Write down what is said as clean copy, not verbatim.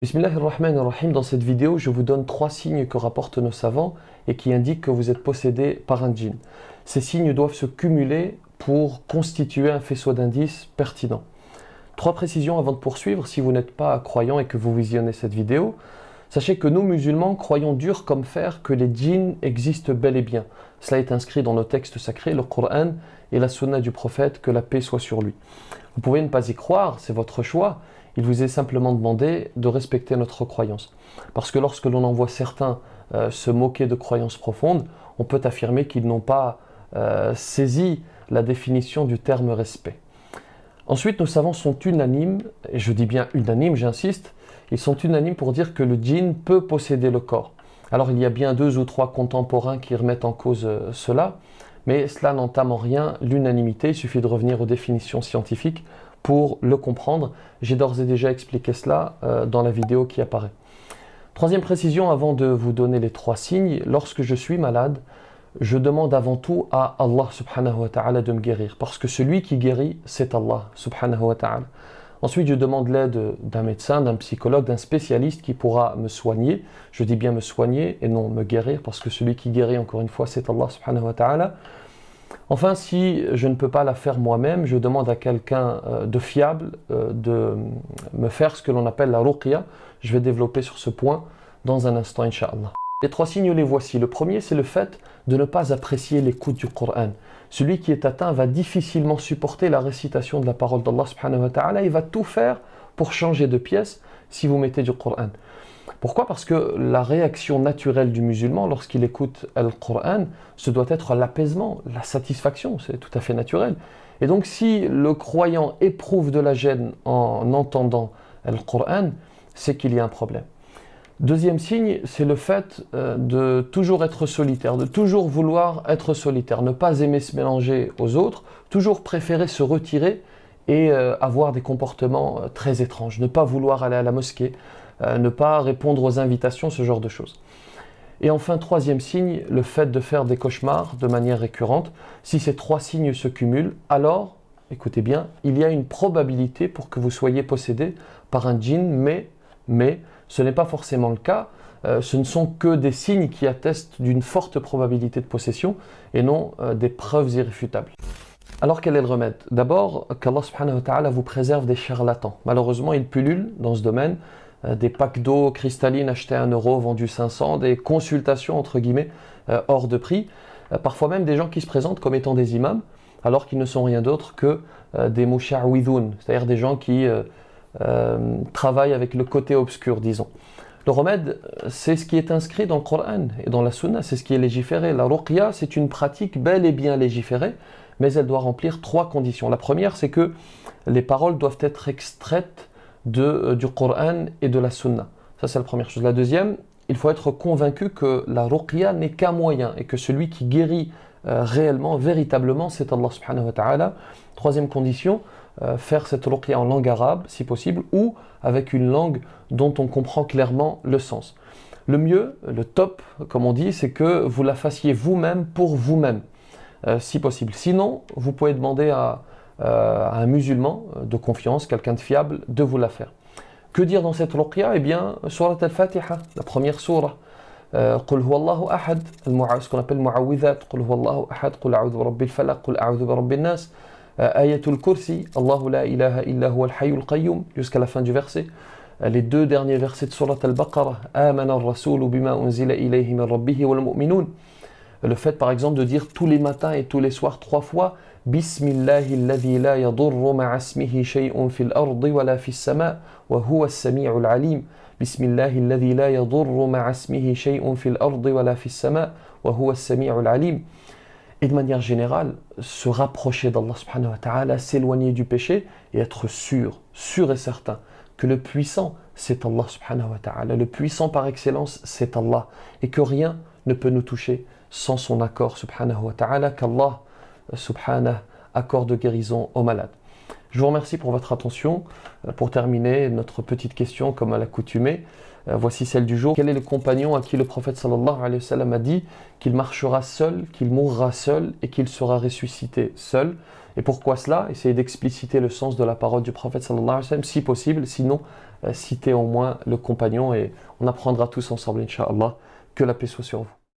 Bismillahirrahmanirrahim. Dans cette vidéo, je vous donne 3 signes que rapportent nos savants et qui indiquent que vous êtes possédé par un djinn. Ces signes doivent se cumuler pour constituer un faisceau d'indices pertinent. 3 précisions avant de poursuivre. Si vous n'êtes pas croyant et que vous visionnez cette vidéo, sachez que nous, musulmans, croyons dur comme fer que les djinns existent bel et bien. Cela est inscrit dans nos textes sacrés, le Coran et la sunna du prophète, que la paix soit sur lui. Vous pouvez ne pas y croire, c'est votre choix. Il vous est simplement demandé de respecter notre croyance. Parce que lorsque l'on en voit certains se moquer de croyances profondes, on peut affirmer qu'ils n'ont pas saisi la définition du terme respect. Ensuite, nos savants sont unanimes, et je dis bien unanimes, j'insiste, ils sont unanimes pour dire que le djinn peut posséder le corps. Alors il y a bien 2 ou 3 contemporains qui remettent en cause cela, mais cela n'entame en rien l'unanimité, il suffit de revenir aux définitions scientifiques pour le comprendre. J'ai d'ores et déjà expliqué cela dans la vidéo qui apparaît. Troisième précision avant de vous donner les 3 signes, lorsque je suis malade, je demande avant tout à Allah subhanahu wa ta'ala de me guérir, parce que celui qui guérit, c'est Allah subhanahu wa ta'ala. Ensuite, je demande l'aide d'un médecin, d'un psychologue, d'un spécialiste qui pourra me soigner. Je dis bien me soigner et non me guérir, parce que celui qui guérit, encore une fois, c'est Allah subhanahu wa ta'ala. Enfin, si je ne peux pas la faire moi-même, je demande à quelqu'un de fiable de me faire ce que l'on appelle la ruqya. Je vais développer sur ce point dans un instant, Inch'Allah. Les 3 signes, les voici. Le premier, c'est le fait de ne pas apprécier l'écoute du Coran. Celui qui est atteint va difficilement supporter la récitation de la parole d'Allah subhanahu wa ta'ala. Il va tout faire pour changer de pièce si vous mettez du Coran. Pourquoi? Parce que la réaction naturelle du musulman lorsqu'il écoute le Coran, ce doit être l'apaisement, la satisfaction, c'est tout à fait naturel. Et donc si le croyant éprouve de la gêne en entendant le Coran, c'est qu'il y a un problème. Deuxième signe, c'est le fait de toujours être solitaire, de toujours vouloir être solitaire, ne pas aimer se mélanger aux autres, toujours préférer se retirer et avoir des comportements très étranges, ne pas vouloir aller à la mosquée, ne pas répondre aux invitations, ce genre de choses. Et enfin, 3e signe, le fait de faire des cauchemars de manière récurrente. Si ces 3 signes se cumulent, alors, écoutez bien, il y a une probabilité pour que vous soyez possédé par un djinn, mais ce n'est pas forcément le cas. Ce ne sont que des signes qui attestent d'une forte probabilité de possession et non des preuves irréfutables. Alors quel est le remède? D'abord, qu'Allah subhanahu wa ta'ala vous préserve des charlatans. Malheureusement, il pullule dans ce domaine des packs d'eau cristalline achetés à 1 euro, vendus 500, des consultations entre guillemets hors de prix, parfois même des gens qui se présentent comme étant des imams, alors qu'ils ne sont rien d'autre que des musha'widhoun, c'est-à-dire des gens qui travaillent avec le côté obscur, disons. Le remède, c'est ce qui est inscrit dans le Coran et dans la Sunna, c'est ce qui est légiféré. La ruqya, c'est une pratique bel et bien légiférée, mais elle doit remplir 3 conditions. La première, c'est que les paroles doivent être extraites du Coran et de la Sunna. Ça, c'est la première chose. La deuxième, il faut être convaincu que la ruqya n'est qu'un moyen et que celui qui guérit réellement, véritablement, c'est Allah subhanahu wa ta'ala. Troisième condition, faire cette ruqya en langue arabe, si possible, ou avec une langue dont on comprend clairement le sens. Le mieux, le top, comme on dit, c'est que vous la fassiez vous-même pour vous-même, si possible. Sinon, vous pouvez demander à un musulman de confiance, quelqu'un de fiable, de vous la faire. Que dire dans cette ruqya? Eh bien, surat al-Fatiha, la première surah. Qul huwallahu ahad, ce qu'on appelle mu'awwidhat. Qul huwallahu ahad, qul a'udhu bi rabbil falaq, qul a'udhu bi rabbin nas. Ayatul kursi, Allahu la ilaha illa huwa al-hayyul qayyum, jusqu'à la fin du verset. Les 2 derniers versets de surat al-Baqarah. Amana ar-rasulu bima unzila ilayhi min rabbihi wal mu'minun. Le fait par exemple de dire tous les matins et tous les soirs 3 fois Bismillahi alladhi la yadurru ma'a ismihi shay'un fil ardi wa la fis sama' wa huwa as-sami'ul alim. Bismillahi alladhi la yadurru ma'a ismihi shay'un fil ardi wa la fis sama' wa huwa as-sami'ul alim. Et de manière générale, se rapprocher d'Allah subhanahu wa ta'ala, s'éloigner du péché et être sûr et certain que le puissant c'est Allah subhanahu wa ta'ala. Le puissant par excellence c'est Allah et que rien ne peut nous toucher sans son accord subhanahu wa ta'ala, qu'Allah subhanahu accorde guérison aux malades. Je vous remercie pour votre attention. Pour terminer, notre petite question comme à l'accoutumée, voici celle du jour. Quel est le compagnon à qui le prophète sallallahu alayhi wa sallam a dit qu'il marchera seul, qu'il mourra seul et qu'il sera ressuscité seul? Et pourquoi cela? Essayez d'expliciter le sens de la parole du prophète sallallahu alayhi wa sallam, si possible, sinon citez au moins le compagnon et on apprendra tous ensemble, Inch'Allah. Que la paix soit sur vous.